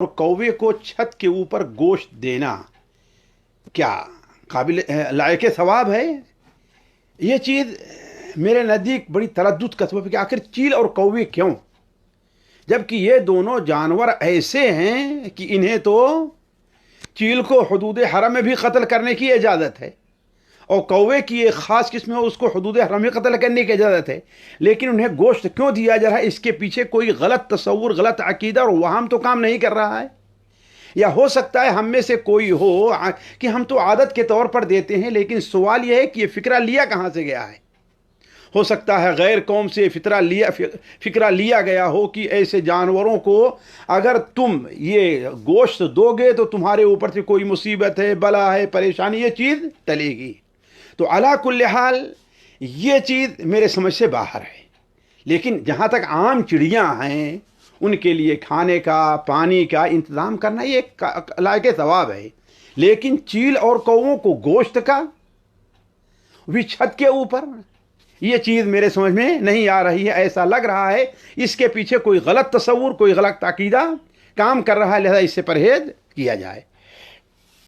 اور کوے کو چھت کے اوپر گوشت دینا کیا قابل لائق ثواب ہے؟ یہ چیز میرے نزدیک بڑی تردد کا سبب ہے کہ آخر چیل اور کوے کیوں، جبکہ یہ دونوں جانور ایسے ہیں کہ انہیں تو چیل کو حدود حرم میں بھی قتل کرنے کی اجازت ہے اور کوے کی ایک خاص قسم ہے اس کو حدود حرم میں قتل کرنے کی اجازت ہے، لیکن انہیں گوشت کیوں دیا جا رہا ہے؟ اس کے پیچھے کوئی غلط تصور، غلط عقیدہ اور وہم تو کام نہیں کر رہا ہے؟ یا ہو سکتا ہے ہم میں سے کوئی ہو کہ ہم تو عادت کے طور پر دیتے ہیں، لیکن سوال یہ ہے کہ یہ فکرہ لیا کہاں سے گیا ہے؟ ہو سکتا ہے غیر قوم سے فکرہ لیا گیا ہو کہ ایسے جانوروں کو اگر تم یہ گوشت دو گے تو تمہارے اوپر سے کوئی مصیبت ہے، بلا ہے، پریشانی، یہ چیز ٹلے گی۔ تو علی کل حال یہ چیز میرے سمجھ سے باہر ہے، لیکن جہاں تک عام چڑیاں ہیں ان کے لیے کھانے کا، پانی کا انتظام کرنا یہ لائق ثواب ہے، لیکن چیل اور کووں کو گوشت کا بھی چھت کے اوپر، یہ چیز میرے سمجھ میں نہیں آ رہی ہے۔ ایسا لگ رہا ہے اس کے پیچھے کوئی غلط تصور، کوئی غلط عقیدہ کام کر رہا ہے، لہذا اس سے پرہیز کیا جائے۔